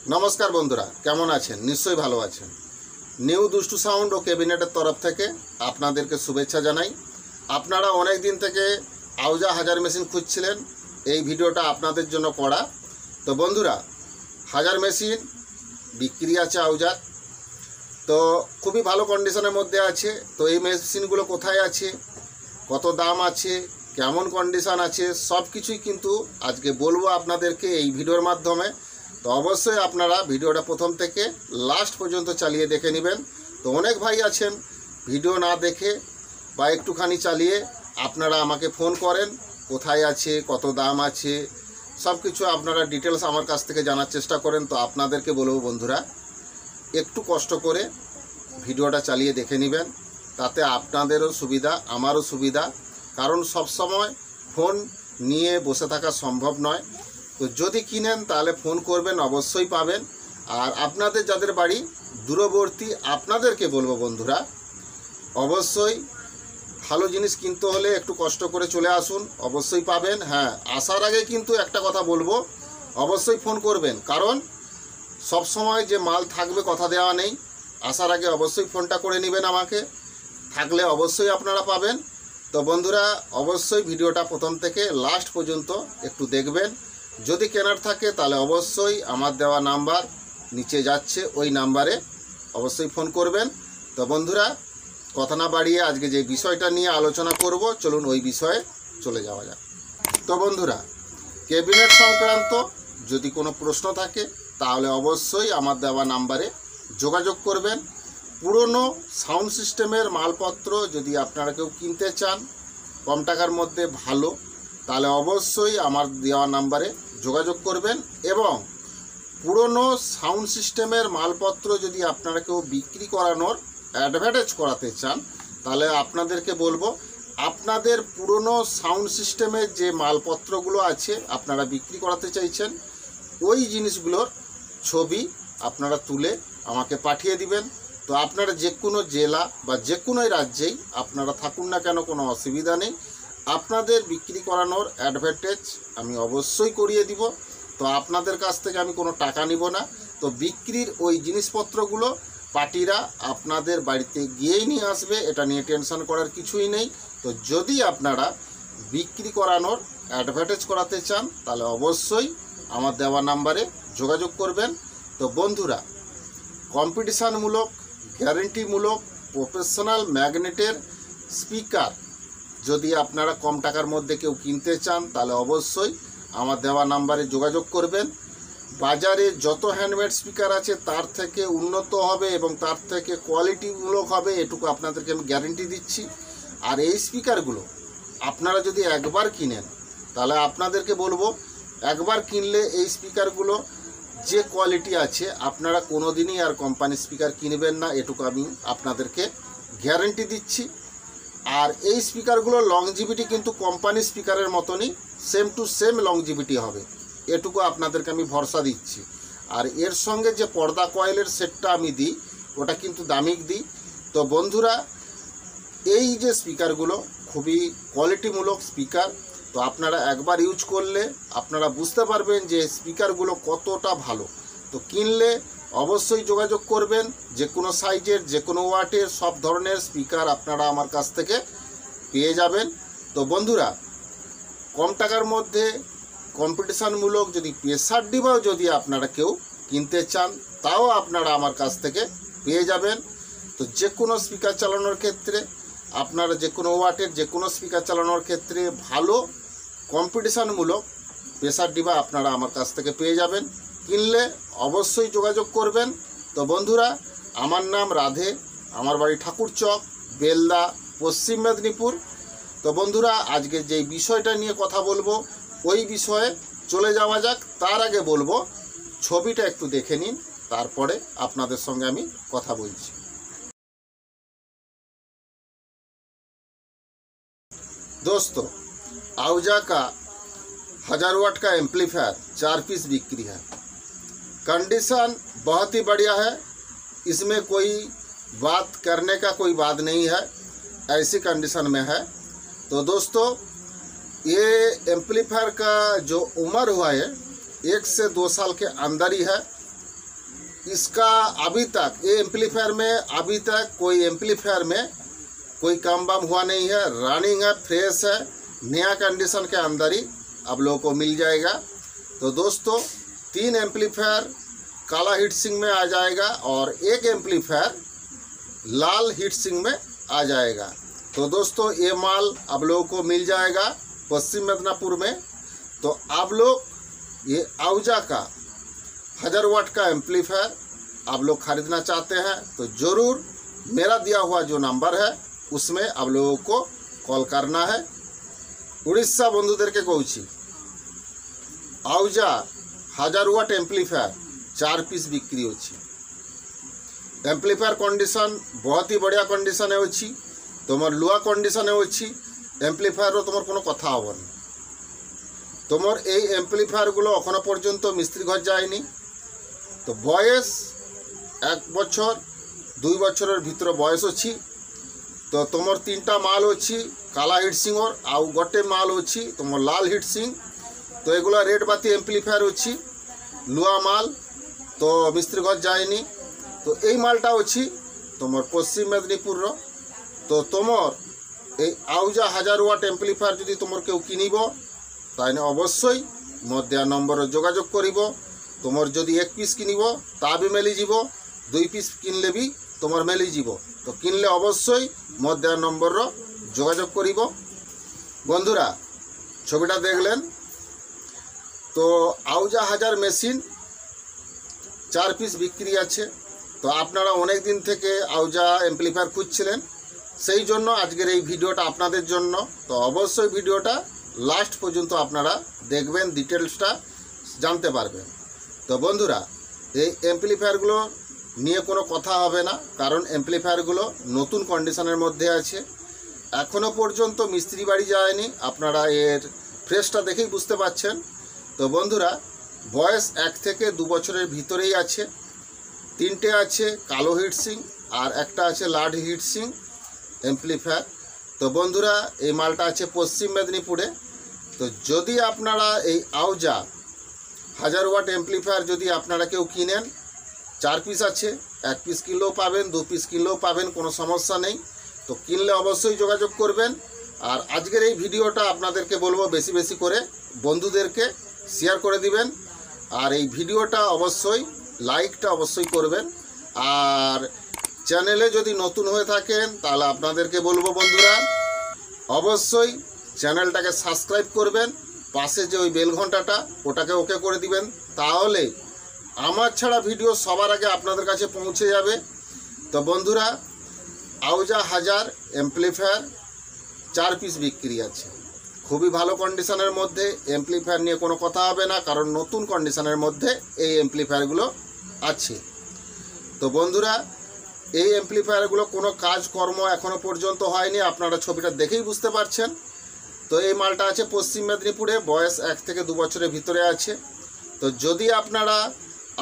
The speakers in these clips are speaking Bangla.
नमस्कार बंधुरा केमन आছেন निश्चय भालो आছেন। নিউ দুষ্টু সাউন্ড ও ক্যাবিনেটের তরফ থেকে আপনাদেরকে শুভেচ্ছা জানাই। আপনারা অনেক দিন থেকে আউজা হাজার মেশিন খুঁজছিলেন, এই ভিডিওটা আপনাদের জন্য করা। তো বন্ধুরা, হাজার মেশিন বিক্রি আছে আউজার, তো খুবই ভালো কন্ডিশনের মধ্যে আছে। তো এই মেশিনগুলো কোথায় আছে, কত দাম আছে, কেমন কন্ডিশন আছে, সব কিছুই কিন্তু আজকে বলবো আপনাদেরকে এই ভিডিওর মাধ্যমে। তো অবশ্যই আপনারা ভিডিওটা প্রথম থেকে লাস্ট পর্যন্ত চালিয়ে দেখে নেবেন। তো অনেক ভাই আছেন ভিডিও না দেখে বা একটুখানি চালিয়ে আপনারা আমাকে ফোন করেন, কোথায় আছে, কত দাম আছে, সব কিছু আপনারা ডিটেলস আমার কাছ থেকে জানার চেষ্টা করেন। তো আপনাদেরকে বলবো বন্ধুরা, একটু কষ্ট করে ভিডিওটা চালিয়ে দেখে নেবেন, তাতে আপনাদেরও সুবিধা আমারও সুবিধা। কারণ সব সময় ফোন নিয়ে বসে থাকা সম্ভব নয়। তো যদি কিনেন তাহলে ফোন করবেন, অবশ্যই পাবেন। আর আপনাদের যাদের বাড়ি দূরবর্তী আপনাদেরকে বলবো বন্ধুরা, অবশ্যই ভালো জিনিস কিনতে হলে একটু কষ্ট করে চলে আসুন, অবশ্যই পাবেন। হ্যাঁ, আসার আগে কিন্তু একটা কথা বলবো, অবশ্যই ফোন করবেন। কারণ সব সময় যে মাল থাকবে কথা দেওয়া নেই। আসার আগে অবশ্যই ফোনটা করে নেবেন আমাকে, থাকলে অবশ্যই আপনারা পাবেন। তো বন্ধুরা, অবশ্যই ভিডিওটা প্রথম থেকে লাস্ট পর্যন্ত একটু দেখবেন। যদি কেনার থাকে তাহলে অবশ্যই আমার দেওয়া নাম্বার নিচে যাচ্ছে, ওই নাম্বারে অবশ্যই ফোন করবেন। তো বন্ধুরা, কথা না বাড়িয়ে আজকে যে বিষয়টা নিয়ে আলোচনা করব, চলুন ওই বিষয়ে চলে যাওয়া যাক। তো বন্ধুরা, ক্যাবিনেট সংক্রান্ত যদি কোনো প্রশ্ন থাকে তাহলে অবশ্যই আমার দেওয়া নাম্বারে যোগাযোগ করবেন। পুরনো সাউন্ড সিস্টেমের মালপত্র যদি আপনারা কেউ কিনতে চান কম টাকার মধ্যে ভালো, তাহলে অবশ্যই আমার দেওয়া নাম্বারে যোগাযোগ করবেন। এবং পুরনো সাউন্ড সিস্টেমের মালপত্র যদি আপনারা কেউ বিক্রি করানোর অ্যাডভার্টাইজ করাতে চান, তাহলে আপনাদেরকে বলবো, আপনাদের পুরনো সাউন্ড সিস্টেমের যে মালপত্রগুলো আছে আপনারা বিক্রি করাতে চাইছেন, ওই জিনিসগুলোর ছবি আপনারা তুলে আমাকে পাঠিয়ে দিবেন। তো আপনারা যে কোনো জেলা বা যে কোনো রাজ্যেই আপনারা থাকুন না কেন, কোনো অসুবিধা নেই। আপনাদের বিক্রি করানোর অ্যাডভার্টাইজ আমি অবশ্যই করিয়ে দিব। তো আপনাদের কাছ থেকে আমি কোনো টাকা নিব না। তো বিক্রির ওই জিনিসপত্রগুলো পার্টিরা আপনাদের বাড়িতে গিয়েই নিয়ে আসবে, এটা নিয়ে টেনশন করার কিছুই নেই। তো যদি আপনারা বিক্রি করানোর অ্যাডভার্টাইজ করাতে চান তাহলে অবশ্যই আমার দেওয়া নাম্বারে যোগাযোগ করবেন। তো বন্ধুরা, কম্পিটিশানমূলক, গ্যারেন্টিমূলক, প্রফেশনাল ম্যাগনেটের স্পিকার যদি আপনারা কম টাকার মধ্যে কেউ কিনতে চান তাহলে অবশ্যই আমার দেওয়া নাম্বারে যোগাযোগ করবেন। বাজারে যত হ্যান্ডমেড স্পিকার আছে তার থেকে উন্নত হবে এবং তার থেকে কোয়ালিটিমূলক হবে, এটুকু আপনাদেরকে আমি গ্যারেন্টি দিচ্ছি। আর এই স্পিকারগুলো আপনারা যদি একবার কিনেন তাহলে আপনাদেরকে বলবো, একবার কিনলে এই স্পিকারগুলো যে কোয়ালিটি আছে আপনারা কোনো দিনই আর কোম্পানি স্পিকার কিনবেন না, এটুকু আমি আপনাদেরকে গ্যারেন্টি দিচ্ছি। আর এই স্পিকারগুলোর লংজিভিটি কিন্তু কোম্পানি স্পিকারের মতনই সেম টু সেম লংজিভিটি হবে, এটুকু আপনাদেরকে আমি ভরসা দিচ্ছি। আর এর সঙ্গে যে পর্দা কয়েলের সেটটা আমি দিই ওটা কিন্তু দামিক দিই। তো বন্ধুরা, এই যে স্পিকারগুলো খুবই কোয়ালিটিমূলক স্পিকার। তো আপনারা একবার ইউজ করলে আপনারা বুঝতে পারবেন যে স্পিকারগুলো কতটা ভালো। তো কিনলে অবশ্যই যোগাযোগ করবেন, যে কোনো সাইজের, যে কোনো ওয়াটের সব ধরনের স্পিকার আপনারা আমার কাছ থেকে পেয়ে যাবেন। তো বন্ধুরা, কম টাকার মধ্যে কম্পিটিশানমূলক যদি প্রেসার ডিবাও যদি আপনারা কেউ কিনতে চান তাও আপনারা আমার কাছ থেকে পেয়ে যাবেন। তো যে কোনো স্পিকার চালানোর ক্ষেত্রে আপনারা যে কোনো ওয়াটের যে কোনো স্পিকার চালানোর ক্ষেত্রে ভালো কম্পিটিশানমূলক প্রেসার ডিবা আপনারা আমার কাছ থেকে পেয়ে যাবেন। কিনলে অবশ্যই যোগাযোগ করবেন। তো বন্ধুরা, আমার নাম রাধে, আমার বাড়ি ঠাকুরচক, বেলদা, পশ্চিম মেদিনীপুর। তো বন্ধুরা, আজকে যেই বিষয়টা নিয়ে কথা বলবো ওই বিষয়ে চলে যাওয়া যাক। তার আগে বলবো ছবিটা একটু দেখে নিন, তারপরে আপনাদের সঙ্গে আমি কথা বলছি। दोस्तों, आउजा का 1000 वाट का एम्पलीफायर 4 पीस बिक्री है। कंडीशन बहुत ही बढ़िया है, इसमें कोई बात करने का कोई बात नहीं है, ऐसी कंडीशन में है। तो दोस्तों, ये एम्पलीफायर का जो उम्र हुआ है 1 से 2 साल के अंदर ही है। इसका अभी तक ये एम्पलीफायर में अभी तक कोई एम्पलीफायर में कोई काम वाम हुआ नहीं है, रनिंग है, फ्रेश है, नया कंडीशन के अंदर ही आप लोगों को मिल जाएगा। तो दोस्तों 3 एम्पलीफायर काला हीट सिंक में आ जाएगा और 1 एम्पलीफायर लाल हीट सिंक में आ जाएगा। तो दोस्तों ये माल आप लोगों को मिल जाएगा पश्चिम मिदनापुर में। तो आप लोग ये आउजा का 1000 वाट का एम्पलीफायर आप लोग खरीदना चाहते हैं तो ज़रूर मेरा दिया हुआ जो नंबर है उसमें आप लोगों को कॉल करना है। उड़ीसा बंधुदेरके कहूछि आउजा 1000 वाट एम्पलीफायर 4 पिस बिक्री होछि। एम्पलीफायर कंडीशन बहुत ही बढ़िया कंडीशन अच्छी, तुमर लुआ कंडीशन अच्छी, एम्पलीफायर तुमर कोनो कथा हबनी। तुमर এই एम्पलीफायरগুলো এখনো পর্যন্ত মিস্ত্রি ঘর যায়নি। তো বয়স 1 বছর 2 বছরের ভিতরে বয়স ଅଛି। তো তোমার 3টা মাল ଅଛି কালা হিট সিংর ଆଉ ଗୋଟେ মাল ଅଛି তোমার লাল হিট সিং। তো এগুলা রেড বাতি এম্পলিফায়ার ଅଛି লুয়া মাল, তো মিস্ত্রি ঘর যায়নি। তো এই মালটা ଅଛି তোমার পশ্চিম মেদিনীপুরর। তো তোমার এই আউজা 1000 ওয়াট এম্পলিফায়ার যদি তোমার কেউ কিনিব তাহলে অবশ্যই মোর দেওয়া নম্বরে যোগাযোগ করিব। তোমার যদি 1 পিস কিনিব তা বি মিলিଯିব, 2 পিস কিনলে বি তোমার মিলিଯିব। তো কিনলে অবশ্যই মোর দেওয়া নম্বরে যোগাযোগ করিব। বন্ধুরা ছবিটা দেখলেন তো আউজা 1000 মেশিন 4 পিস বিক্রি আছে। তো আপনারা অনেক দিন থেকে আউজা এম্পলিফায়ার খুঁজছিলেন, সেই জন্য আজকের এই ভিডিওটা আপনাদের জন্য। তো অবশ্যই ভিডিওটা লাস্ট পর্যন্ত আপনারা দেখবেন, ডিটেলসটা জানতে পারবেন। তো বন্ধুরা এই এম্পলিফায়ারগুলো নিয়ে কোনো কথা হবে না, কারণ এম্পলিফায়ারগুলো নতুন কন্ডিশনের মধ্যে আছে, এখনও পর্যন্ত মিস্ত্রি বাড়ি যায়নি। আপনারা এর ফ্রেশটা দেখেই বুঝতে পাচ্ছেন। তো বন্ধুরা বয়স 1 থেকে 2 বছরের ভিতরেই আছে। 3টে আছে কালো হিট সিং আর একটা আছে লাল হিট সিং এম্পলিফায়ার। তো বন্ধুরা এই মালটা আছে পশ্চিম মেদিনীপুরে। তো যদি আপনারা এই আউজা 1000 ওয়াট এম্পলিফায়ার যদি আপনারা কেউ কিনেন, 4 পিস আছে, 1 পিস কিনলেও পাবেন, 2 পিস কিনলেও পাবেন, কোনো সমস্যা নেই। তো কিনলে অবশ্যই যোগাযোগ করবেন। আর আজকের এই ভিডিওটা আপনাদেরকে বলবো বেশি বেশি করে বন্ধুদেরকে শেয়ার করে দিবেন। আর এই ভিডিওটা অবশ্যই লাইকটা অবশ্যই করবেন। আর চ্যানেলে যদি নতুন হয়ে থাকেন তাহলে আপনাদেরকে বলবো বন্ধুরা অবশ্যই চ্যানেলটাকে সাবস্ক্রাইব করবেন, পাশে যে ওই বেল ঘন্টাটা ওটাকে ওকে করে দিবেন, তাহলে আমার ছাড়া ভিডিও সবার আগে আপনাদের কাছে পৌঁছে যাবে। তো বন্ধুরা আউজা 1000 এম্পলিফায়ার 4 পিস বিক্রি আছে, খুবই ভালো কন্ডিশনের মধ্যে। এম্পলিফায়ার নিয়ে কোনো কথা হবে না, কারণ নতুন কন্ডিশনের মধ্যে এই এম্পলিফায়ারগুলো আছে। তো বন্ধুরা এই এম্পলিফায়ারগুলো কোনো কাজকর্ম এখনও পর্যন্ত হয়নি, আপনারা ছবিটা দেখেই বুঝতে পারছেন। তো এই মালটা আছে পশ্চিম মেদিনীপুরে, বয়স 1 থেকে 2 বছরের ভিতরে আছে। তো যদি আপনারা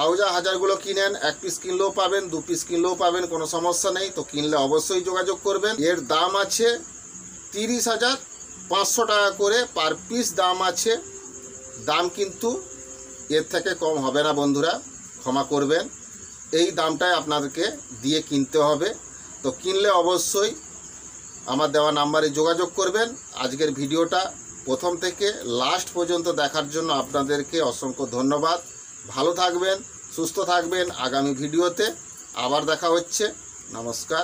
আউজা 1000গুলো কিনেন, 1 পিস কিনলেও পাবেন, 2 পিস কিনলেও পাবেন, কোনো সমস্যা নেই। তো কিনলে অবশ্যই যোগাযোগ করবেন। এর দাম আছে 30,500 টাকা করে পার পিস দাম আছে। দাম কিন্তু এর থেকে কম হবে না বন্ধুরা, ক্ষমা করবেন, এই দামটাই আপনাদেরকে দিয়ে কিনতে হবে। তো কিনলে অবশ্যই আমার দেওয়া নাম্বারে যোগাযোগ করবেন। আজকের ভিডিওটা প্রথম থেকে লাস্ট পর্যন্ত দেখার জন্য আপনাদেরকে অসংখ্য ধন্যবাদ। ভালো থাকবেন, সুস্থ থাকবেন। আগামী ভিডিওতে আবার দেখা হচ্ছে। নমস্কার।